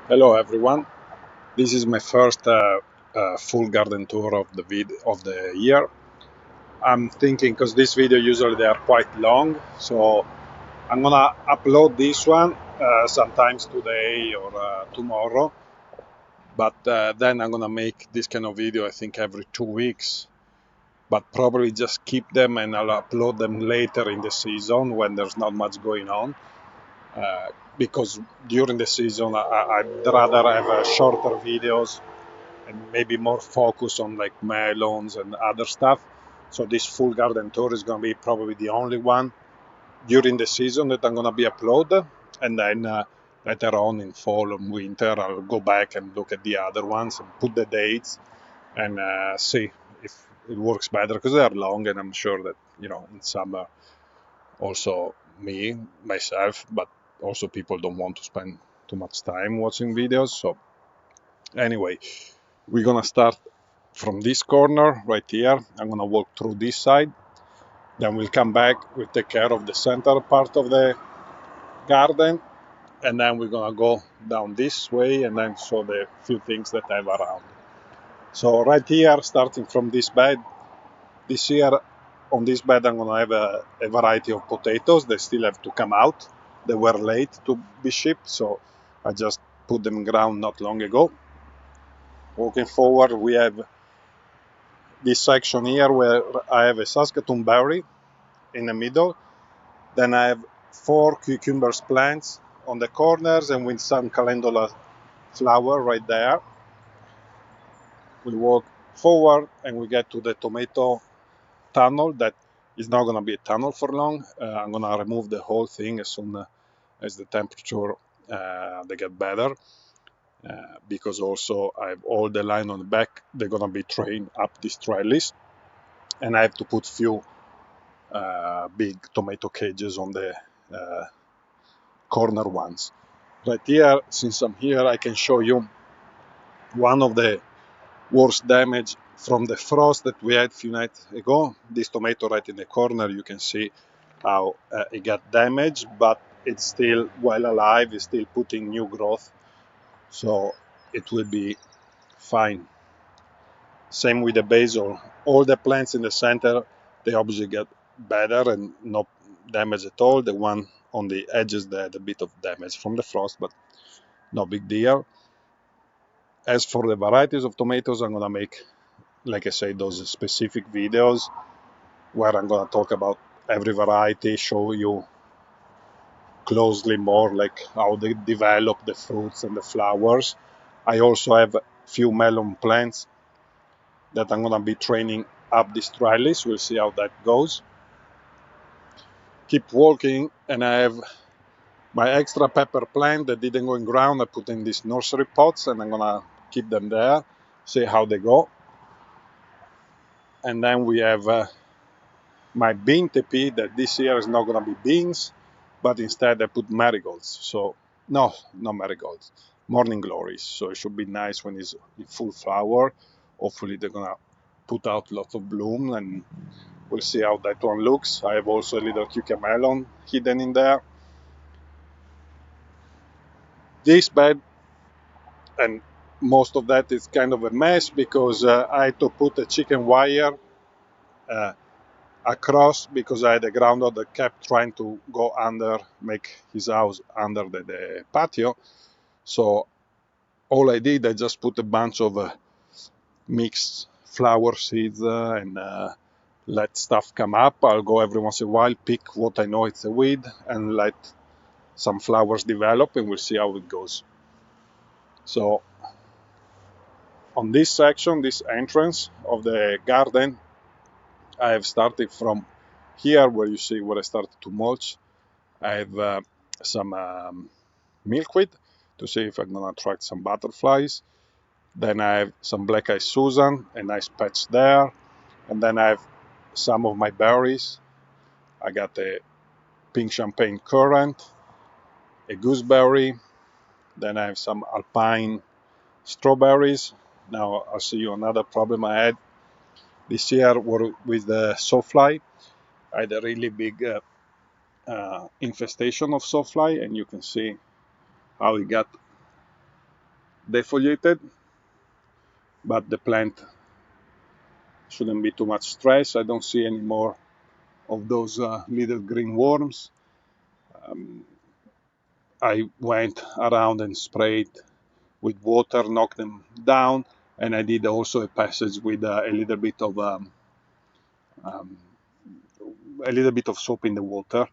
Hello everyone. This is my first full garden tour of the year. I'm thinking because this video usually they are quite long, so I'm gonna upload this one sometimes today or tomorrow. But then I'm gonna make this kind of video I think every 2 weeks. But probably just keep them and I'll upload them later in the season when there's not much going on. Uh, because during the season I'd rather have shorter videos and maybe more focus on like melons and other stuff. So this full garden tour is going to be probably the only one during the season that I'm going to be uploaded. And then later on in fall and winter, I'll go back and look at the other ones and put the dates and see if it works better because they are long and I'm sure that, in summer also myself, but also people don't want to spend too much time watching videos. So anyway, we're gonna start from this corner right here. I'm gonna walk through this side. Then we'll come back. We'll take care of the center part of the garden, and then we're gonna go down this way and then show the few things that I have around. So right here, starting from this bed, this year on this bed I'm gonna have a variety of potatoes. They still have to come out. They were late to be shipped, so I just put them ground not long ago. Walking forward, we have this section here where I have a Saskatoon berry in the middle. Then I have 4 cucumbers plants on the corners and with some calendula flower right there. We walk forward and we get to the tomato tunnel that is not going to be a tunnel for long. I'm going to remove the whole thing as soon as the temperature they get better. Because also I have all the line on the back, they're going to be trained up this trellis, and I have to put few big tomato cages on the uh, corner ones. Right here, since I'm here, I can show you one of the worst damage from the frost that we had a few nights ago. This tomato right in the corner, you can see how it got damaged, but it's still well alive, it's still putting new growth, so it will be fine. Same with the basil. All the plants in the center, they obviously get better and no damage at all. The one on the edges, they had a bit of damage from the frost, but no big deal. As for the varieties of tomatoes, I'm gonna make, like I say, those specific videos where I'm gonna talk about every variety, show you closely more like how they develop the fruits and the flowers. I also have a few melon plants that I'm gonna be training up this trellis. We'll see how that goes. Keep walking, and I have my extra pepper plant that didn't go in ground. I put in these nursery pots, and I'm gonna keep them there, see how they go. And then we have my bean teepee that this year is not gonna be beans, but instead I put marigolds. So no, not marigolds, morning glories. So it should be nice when it's in full flower. Hopefully they're gonna put out lots of bloom, and we'll see how that one looks. I have also a little cucumber melon hidden in there. This bed and most of that is kind of a mess because I had to put a chicken wire uh, across because I had a groundhog that kept trying to go under, make his house under the patio. So all I did, I just put a bunch of mixed flower seeds and let stuff come up. I'll go every once in a while, pick what I know it's a weed, and let some flowers develop, and we'll see how it goes. So on this section, this entrance of the garden, I have started from here where you see where I started to mulch. I have some milkweed to see if I'm gonna attract some butterflies. Then I have some black eyed Susan, a nice patch there. And then I have some of my berries. I got a pink champagne currant, a gooseberry. Then I have some alpine strawberries. Now I'll see you another problem I had this year with the sawfly. I had a really big infestation of sawfly, and you can see how it got defoliated, but the plant shouldn't be too much stress. I don't see any more of those little green worms. I went around and sprayed with water, knocked them down, and I did also a passage with a little bit of soap in the water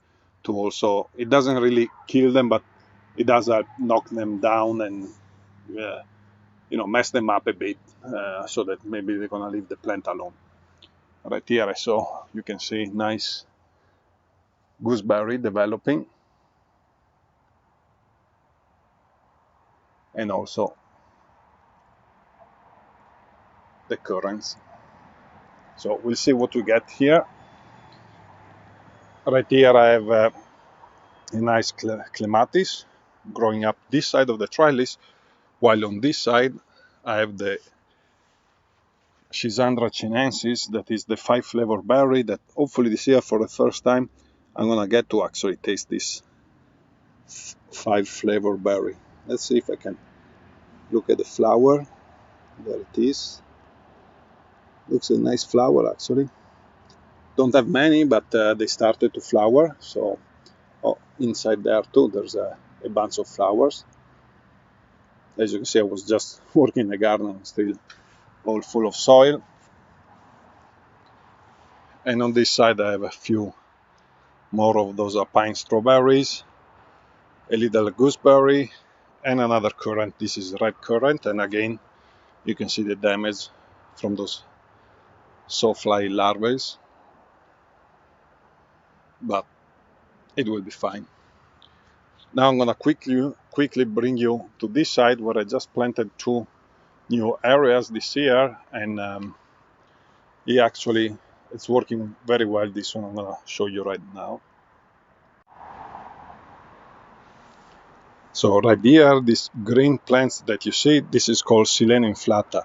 to also. It doesn't really kill them, but it does knock them down and mess them up a bit, so that maybe they're gonna leave the plant alone. Right here, I saw you can see nice gooseberry developing, and also the currants. So we'll see what we get here. Right here I have a nice clematis growing up this side of the trellis, while on this side I have the Schisandra chinensis, that is the 5-flavor berry that hopefully this year for the first time I'm gonna get to actually taste this 5-flavor berry. Let's see if I can look at the flower. There it is. Looks a nice flower actually. Don't have many, but they started to flower. So inside there too, there's a bunch of flowers. As you can see, I was just working in the garden, still all full of soil. And on this side, I have a few more of those pine strawberries, a little gooseberry, and another currant. This is red currant, and again, you can see the damage from those sawfly larvae, but it will be fine. Now I'm gonna quickly bring you to this side where I just planted 2 new areas this year, and it's working very well. This one I'm gonna show you right now. So right here, these green plants that you see, this is called Silene inflata.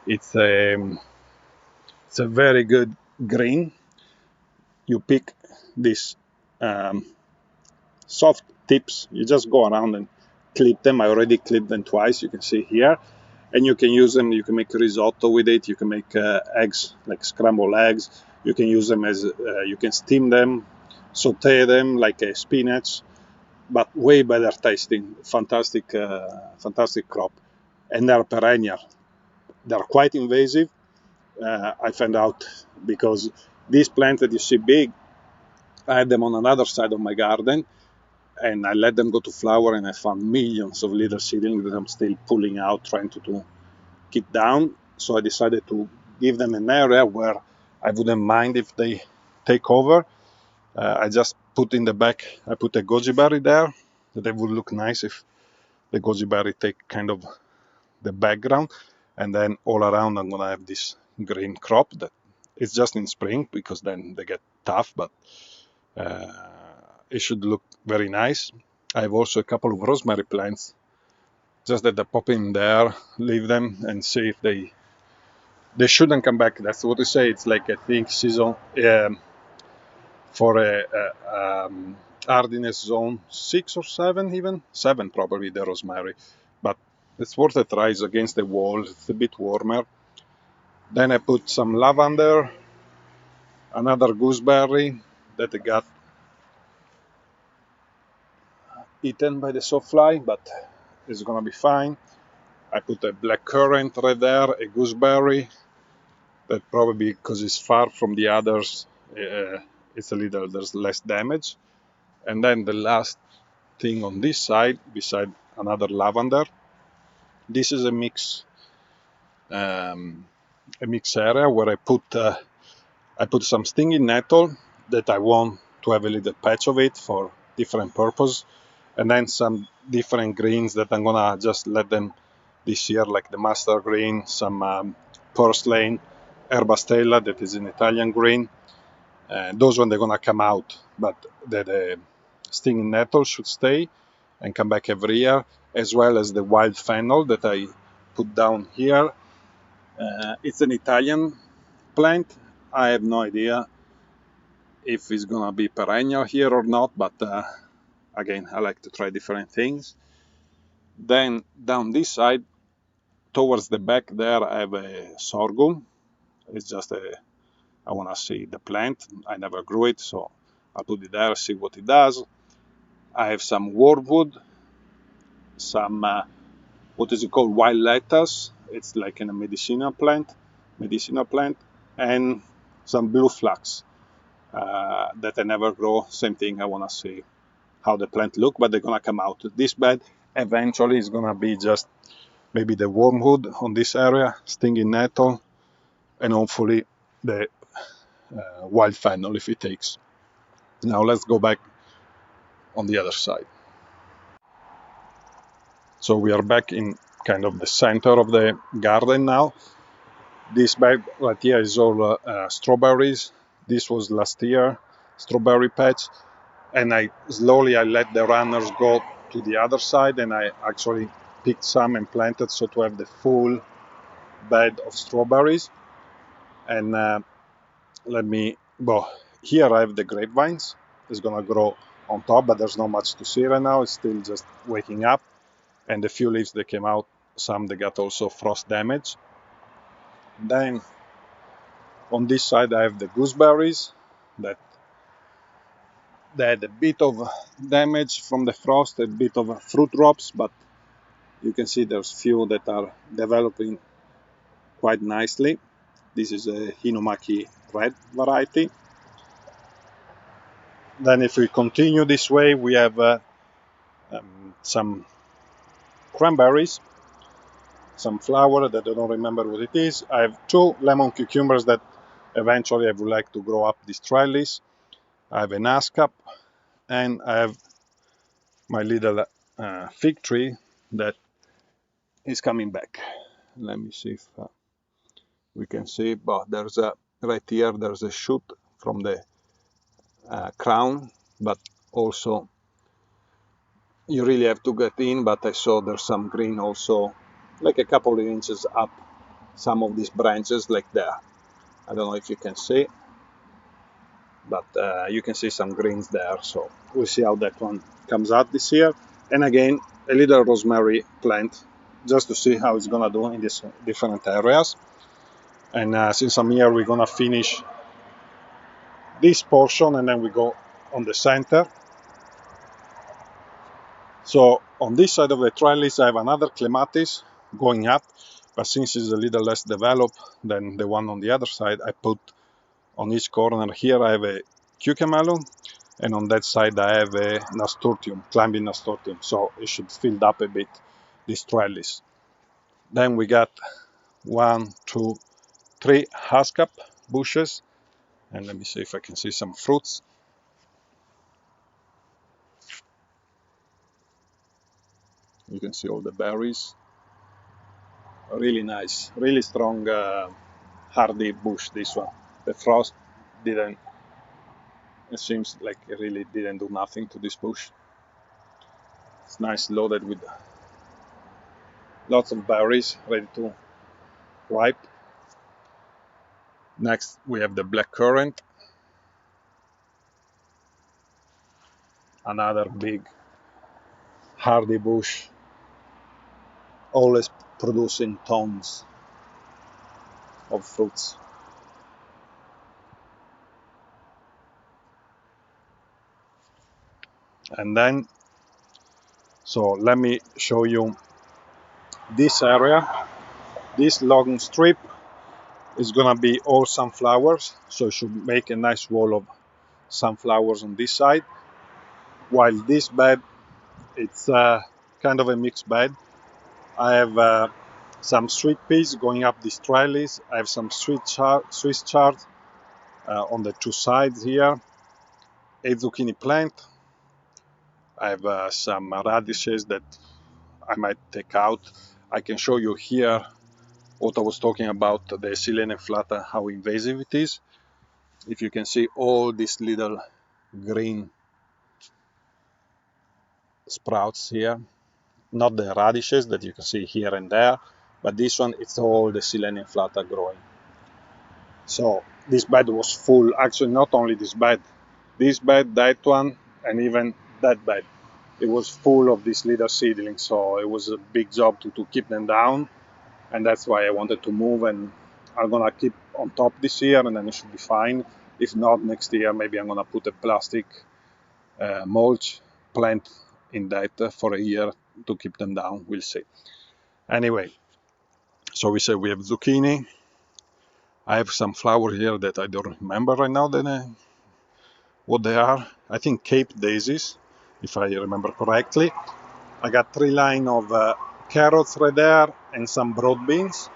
It's a very good green. You pick these soft tips, you just go around and clip them. I already clipped them twice, you can see here. And you can use them, you can make risotto with it, you can make eggs, like scrambled eggs. You can use them as, you can steam them, saute them like a spinach, but way better tasting. Fantastic crop. And they're perennial. They're quite invasive. I found out because these plants that you see big, I had them on another side of my garden, and I let them go to flower, and I found millions of little seedlings that I'm still pulling out, trying to keep down. So I decided to give them an area where I wouldn't mind if they take over. I just put in the back, I put a goji berry there, that it would look nice if the goji berry take kind of the background. And then all around I'm gonna have this green crop that it's just in spring, because then they get tough, but it should look very nice. I have also a couple of rosemary plants, just that I pop in there, leave them, and see if they shouldn't come back. That's what they say. It's like, I think, season for a hardiness zone 6 or 7, even 7 probably, the rosemary. But it's worth a try. It's against the wall. It's a bit warmer. Then I put some lavender, another gooseberry that I got eaten by the sawfly, but it's gonna be fine. I put a black currant right there, a gooseberry, that probably because it's far from the others, there's less damage. And then the last thing on this side, beside another lavender, this is a mix area where I put some stinging nettle that I want to have a little patch of it for different purpose, and then some different greens that I'm gonna just let them this year, like the mustard green, some purslane, herbastella, that is an Italian green. Those ones they're gonna come out, but the stinging nettle should stay and come back every year, as well as the wild fennel that I put down here. It's an Italian plant. I have no idea if it's gonna be perennial here or not, but again, I like to try different things. Then down this side, towards the back there I have a sorghum. It's just I want to see the plant. I never grew it, so I'll put it there, see what it does. I have some wormwood, some what is it called, wild lettuce. It's like a medicinal plant, and some blue flax that I never grow. Same thing. I want to see how the plant look, but they're gonna come out. This bed eventually is gonna be just maybe the wormwood on this area, stinging nettle, and hopefully the wild fennel if it takes. Now let's go back on the other side. So we are back in kind of the center of the garden now. This bed right here is all strawberries. This was last year strawberry patch, and I let the runners go to the other side, and I actually picked some and planted so to have the full bed of strawberries. And here I have the grapevines. It's gonna grow on top, but there's not much to see right now. It's still just waking up, and the few leaves that came out, some they got also frost damage. Then on this side I have the gooseberries that they had a bit of damage from the frost, a bit of fruit drops, but you can see there's few that are developing quite nicely. This is a Hinomaki red variety. Then if we continue this way, we have some cranberries, some flower that I don't remember what it is. I have 2 lemon cucumbers that eventually I would like to grow up this trellis. I have an ascap, and I have my little fig tree that is coming back. Let me see if we can see, but there's a right here there's a shoot from the crown, but also you really have to get in, but I saw there's some green also, like a couple of inches up some of these branches, like there. I don't know if you can see, but you can see some greens there, so we'll see how that one comes out this year. And again, a little rosemary plant, just to see how it's gonna do in these different areas. And since I'm here, we're gonna finish this portion and then we go on the center. So on this side of the trellis I have another clematis going up, but since it's a little less developed than the one on the other side, I put on each corner here I have a cucamelon, and on that side I have a nasturtium, climbing nasturtium, so it should fill up a bit this trellis. Then we got 1, 2, 3 haskap bushes, and let me see if I can see some fruits. You can see all the berries. Really nice, really strong, hardy bush, this one. The frost didn't, it seems like it really didn't do nothing to this bush. It's nice, loaded with lots of berries ready to ripe. Next we have the black currant, another big hardy bush, always producing tons of fruits. And then, so let me show you this area. This long strip is gonna be all sunflowers, so it should make a nice wall of sunflowers on this side, while this bed, it's kind of a mixed bed. I have some sweet peas going up this trellis. I have some Swiss chard on the 2 sides here, a zucchini plant. I have some radishes that I might take out. I can show you here what I was talking about, the Silene flata, how invasive it is. If you can see all these little green sprouts here, not the radishes that you can see here and there, but this one, it's all the Silene flata growing. So this bed was full, actually not only this bed, that one, and even that bed. It was full of these little seedlings, so it was a big job to keep them down. and that's why I wanted to move, and I'm gonna keep on top this year, and then it should be fine. If not, next year maybe I'm gonna put a plastic mulch plant in that for a year to keep them down. We'll see. Anyway, so we say we have zucchini. I have some flowers here that I don't remember right now what they are. I think Cape daisies, if I remember correctly. I got 3 lines of carrots right there and some broad beans.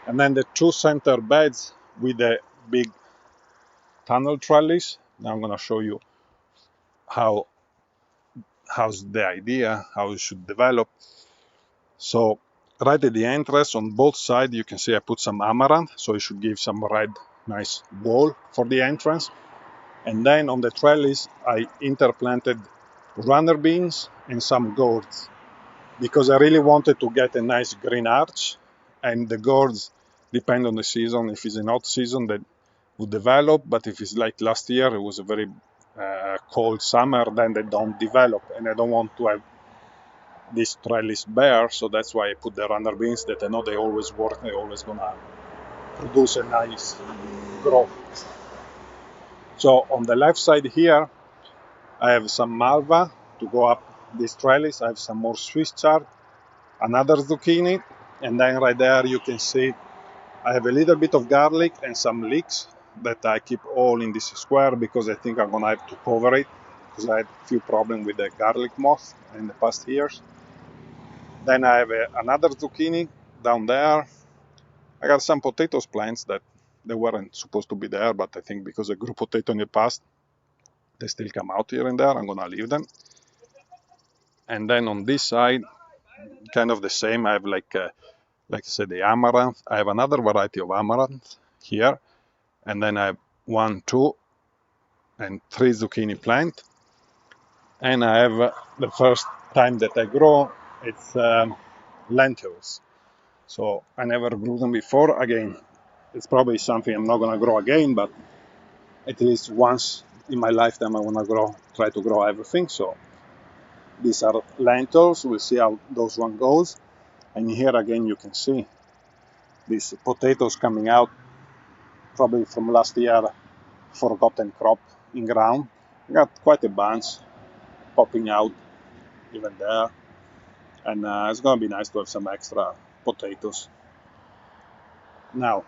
And then the 2 center beds with the big tunnel trellis. Now I'm going to show you how's the idea, how it should develop. So right at the entrance on both sides, you can see I put some amaranth, so it should give some red, nice wall for the entrance. And then on the trellis, I interplanted runner beans and some gourds because I really wanted to get a nice green arch. And the gourds depend on the season. If it's an hot season, that would develop, but if it's like last year, it was a very cold summer, then they don't develop, and I don't want to have this trellis bare, so that's why I put the runner beans that I know they always work, they're always gonna produce a nice growth. So on the left side here, I have some malva to go up this trellis. I have some more Swiss chard, another zucchini, and then right there you can see I have a little bit of garlic and some leeks that I keep all in this square because I think I'm gonna have to cover it because I had a few problems with the garlic moth in the past years. Then I have another zucchini down there. I got some potatoes plants that they weren't supposed to be there, but I think because I grew potato in the past, they still come out here and there. I'm gonna leave them. And then on this side, kind of the same. I have like I said, the amaranth. I have another variety of amaranth here, and then I have 1, 2, and 3 zucchini plant. And I have the first time that I grow, it's lentils. So I never grew them before. Again, it's probably something I'm not gonna grow again, but at least once in my lifetime I wanna try to grow everything. So these are lentils. We'll see how those one goes. And here again you can see these potatoes coming out probably from last year forgotten crop in ground. I got quite a bunch popping out even there, and it's gonna be nice to have some extra potatoes. Now,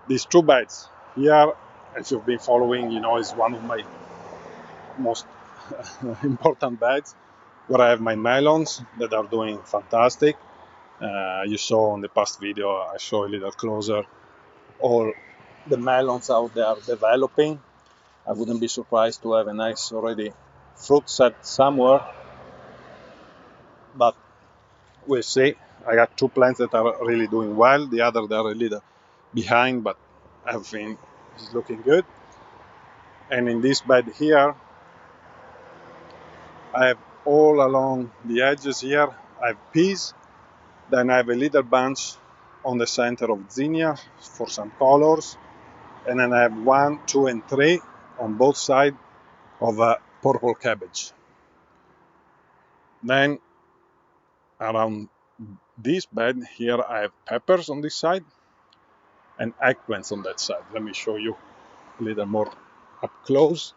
these 2 beds here, as you've been following, you know, is one of my most important beds where I have my melons that are doing fantastic. You saw on the past video, I show a little closer all the melons out there developing. I wouldn't be surprised to have a nice already fruit set somewhere, but we'll see. I got 2 plants that are really doing well. The other, they're a little behind, but everything is looking good. And in this bed here, I have all along the edges here, I have peas. Then I have a little bunch on the center of zinnia for some colors. And then I have 1, 2, and 3 on both sides of purple cabbage. Then around this bed here, I have peppers on this side and eggplants on that side. Let me show you a little more up close.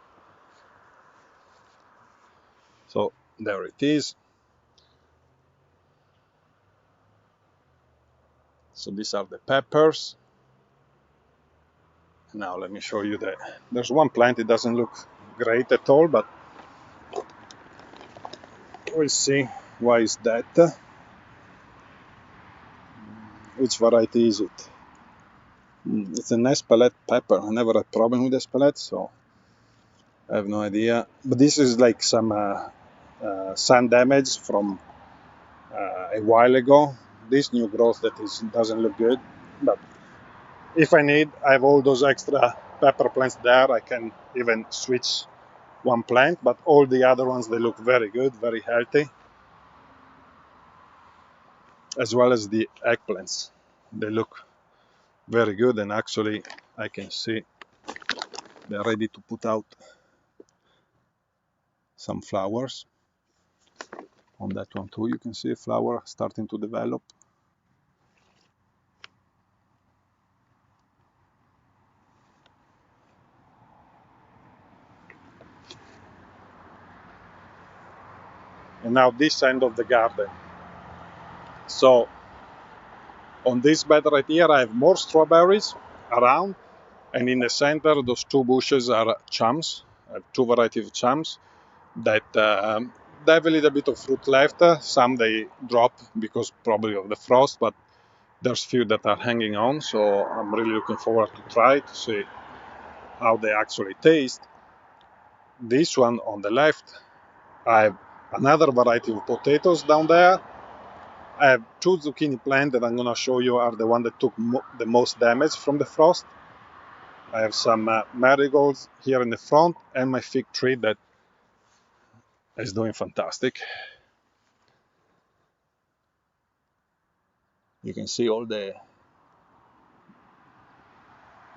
So there it is. So these are the peppers. Now let me show you that. There's one plant, it doesn't look great at all, but we'll see why is that. Which variety is it? It's an Espelette pepper. I never had problem with Espelette, so I have no idea. But this is like some sun damage from a while ago. This new growth doesn't look good, but if I need, I have all those extra pepper plants there. I can even switch one plant, but all the other ones, they look very good, very healthy, as well as the eggplants. They look very good, and actually I can see they're ready to put out some flowers. On that one too, you can see a flower starting to develop. and now this end of the garden. So on this bed right here, I have more strawberries around, and in the center, those two bushes are chums. I have two varieties of chums that they have a little bit of fruit left. Some they drop because probably of the frost, but there's few that are hanging on. So I'm really looking forward to try to see how they actually taste. This one on the left, I have another variety of potatoes down there. I have two zucchini plants that I'm going to show you are the one that took the most damage from the frost. I have some marigolds here in the front and my fig tree that is doing fantastic. You can see all the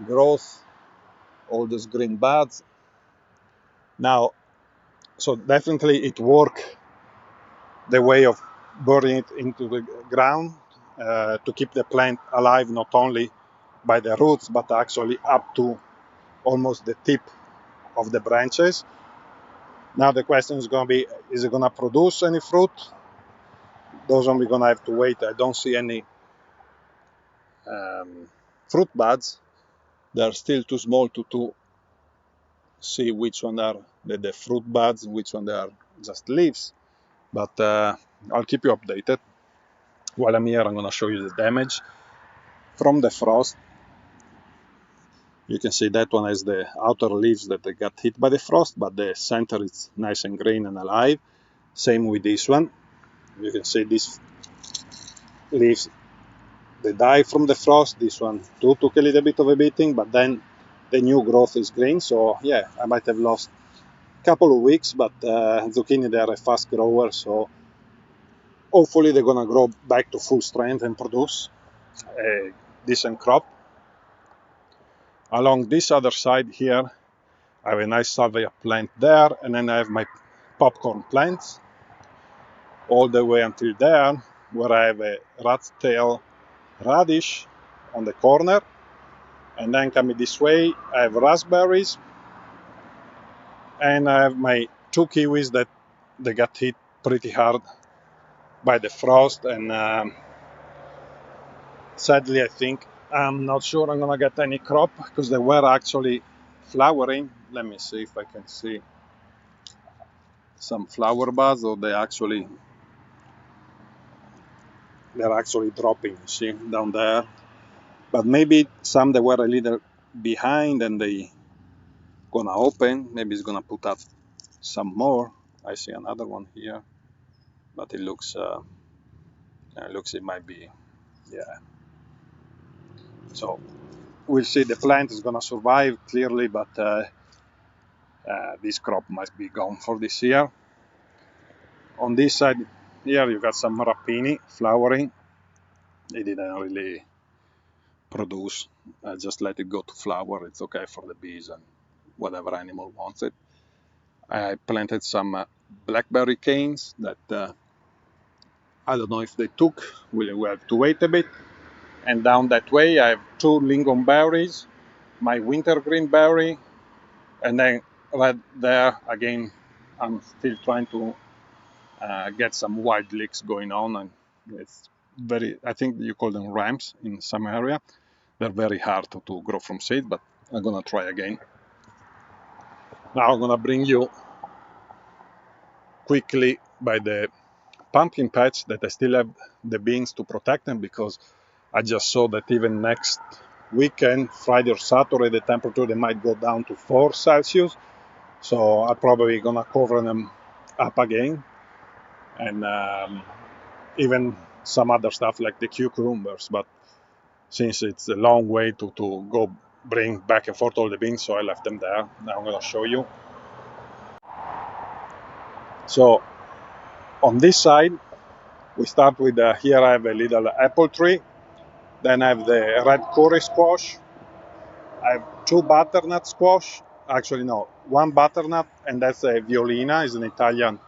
growth, all those green buds. Now, so definitely it worked the way of burying it into the ground to keep the plant alive, not only by the roots, but actually up to almost the tip of the branches. Now the question is going to be, is it going to produce any fruit? Those one we're going to have to wait. I don't see any fruit buds. They're still too small to see which one are the fruit buds, which one they are just leaves. But I'll keep you updated. While I'm here, I'm going to show you the damage from the frost. You can see that one has the outer leaves that they got hit by the frost, but the center is nice and green and alive. Same with this one. You can see these leaves, they die from the frost. This one too took a little bit of a beating, but then the new growth is green. So yeah, I might have lost a couple of weeks, but zucchini, they are a fast grower, so hopefully they're gonna grow back to full strength and produce a decent crop. Along this other side here, I have a nice salvia plant there, and then I have my popcorn plants all the way until there, where I have a rat tail radish on the corner. And then coming this way, I have raspberries, and I have my two kiwis that they got hit pretty hard by the frost, and sadly I think I'm not sure I'm gonna get any crop because they were actually flowering. Let me see if I can see some flower buds, or they're actually dropping, see, down there. But maybe some they were a little behind and they gonna open. Maybe it's gonna put up some more. I see another one here, but it looks it might be, yeah. So we'll see. The plant is gonna survive clearly, but this crop might be gone for this year. On this side here, you got some rapini flowering. It didn't really produce. I just let it go to flower. It's okay for the bees and whatever animal wants it. I planted some blackberry canes that I don't know if they took. We'll have to wait a bit. And down that way, I have two lingonberries, my wintergreen berry, and then right there again, I'm still trying to get some wild leeks going on, and it's very. I think you call them ramps in some area. They're very hard to grow from seed, but I'm gonna try again. Now I'm gonna bring you quickly by the pumpkin patch that I still have the beans to protect them, because I just saw that even next weekend, Friday or Saturday, the temperature they might go down to 4 Celsius. So I'm probably gonna cover them up again, and even some other stuff like the cucumbers. But since it's a long way to go bring back and forth all the beans, so I left them there. Now I'm gonna show you. So on this side, we start with here I have a little apple tree. Then I have the red curry squash. I have two butternut squash. Actually, no, one butternut, and that's a violina. It's an Italian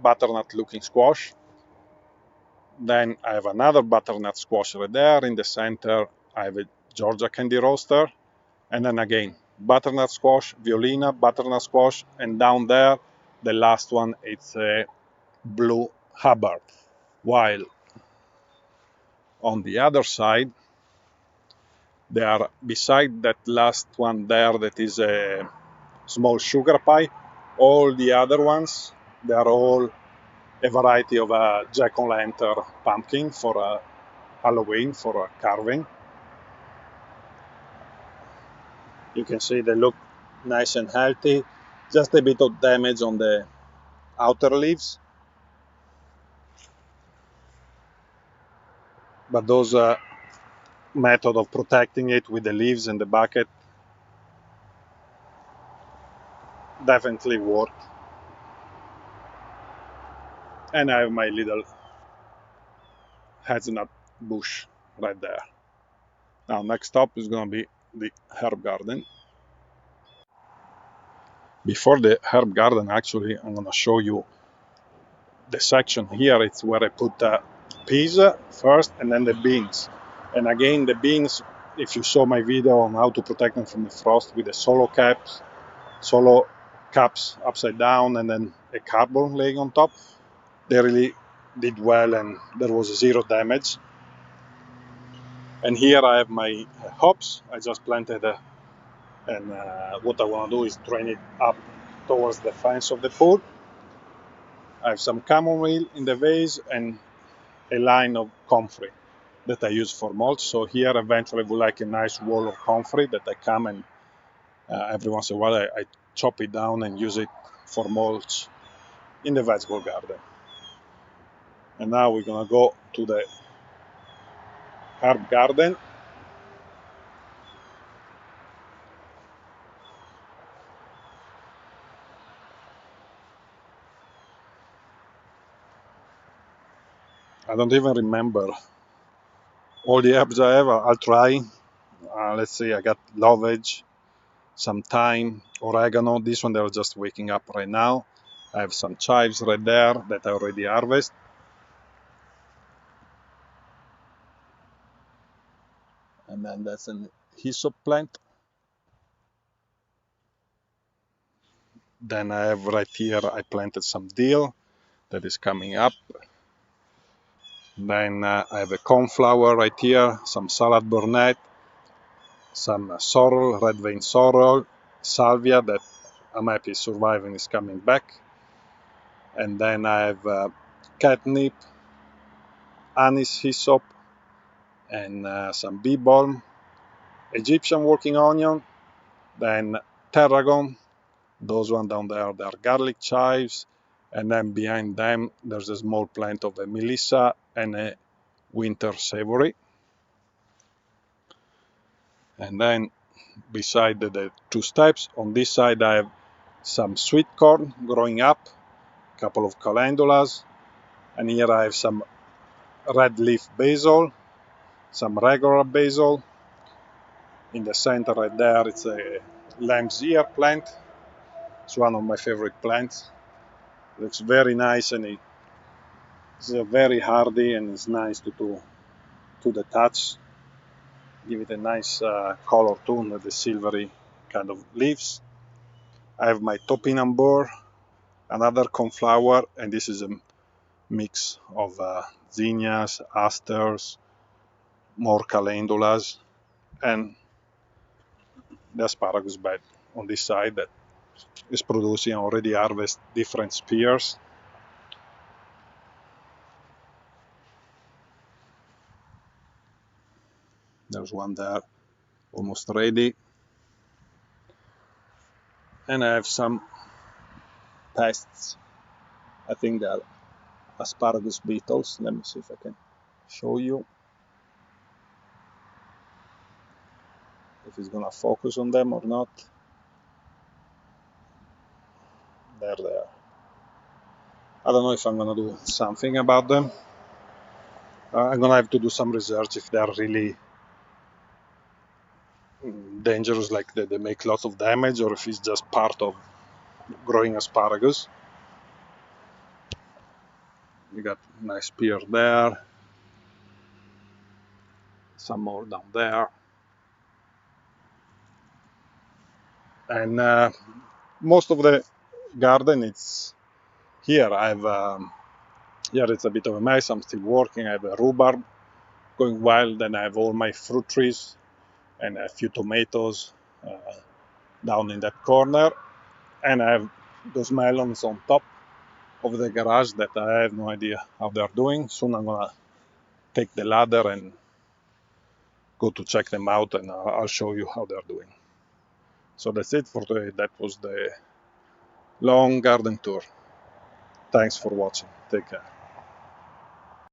butternut-looking squash. Then I have another butternut squash right there. In the center, I have a Georgia candy roaster. And then again, butternut squash, violina, butternut squash, and down there, The last one, it's a blue Hubbard. While on the other side, there are, beside that last one there, that is a small sugar pie, all the other ones, they are all a variety of a jack-o'-lantern pumpkin for Halloween, for carving. You can see they look nice and healthy. Just a bit of damage on the outer leaves. But those method of protecting it with the leaves and the bucket definitely work. And I have my little hazelnut bush right there. Now next stop is going to be the herb garden. Before the herb garden, actually, I'm going to show you the section here. It's where I put peas first and then the beans. And again, the beans, if you saw my video on how to protect them from the frost with the solo caps upside down and then a cardboard laying on top, they really did well and there was zero damage. And here I have my hops. I just planted and what I want to do is drain it up towards the fence of the pool. I have some chamomile in the vase and a line of comfrey that I use for mulch. So here eventually I would like a nice wall of comfrey that I come and every once in a while I chop it down and use it for mulch in the vegetable garden. And now we're gonna go to the herb garden. I don't even remember all the herbs I have. I'll try. Let's see, I got lovage, some thyme, oregano. This one they're just waking up right now. I have some chives right there that I already harvested. And then that's an hyssop plant. Then I have right here, I planted some dill that is coming up. Then I have a cornflower right here, some salad burnet, some sorrel, red vein sorrel, salvia that I'm happy is surviving, is coming back. And then I have catnip, anise hyssop, and some bee balm, Egyptian working onion, then tarragon. Those one down there, they are garlic chives, and then behind them there's a small plant of a melissa and a winter savory. And then beside the two steps, on this side I have some sweet corn growing up, a couple of calendulas, and here I have some red leaf basil, some regular basil. In the center right there, it's a lamb's ear plant. It's one of my favorite plants. It looks very nice and it's very hardy and it's nice to the touch. Give it a nice color tone with the silvery kind of leaves. I have my topinambur, another cornflower, and this is a mix of zinnias, asters, more calendulas, and the asparagus bed on this side that is producing already harvest different spears. There's one there almost ready. And I have some pests. I think they're asparagus beetles. Let me see if I can show you. If it's gonna focus on them or not. There they are. I don't know if I'm gonna do something about them. I'm gonna have to do some research if they are really dangerous, like they make lots of damage, or if it's just part of growing asparagus. You got nice spear there, some more down there, and most of the garden. It's here. Here it's a bit of a mess. I'm still working. I have a rhubarb going wild. Then I have all my fruit trees and a few tomatoes down in that corner. And I have those melons on top of the garage that I have no idea how they're doing. Soon I'm gonna take the ladder and go to check them out, and I'll show you how they're doing. So that's it for today. That was the long garden tour. Thanks for watching. Take care.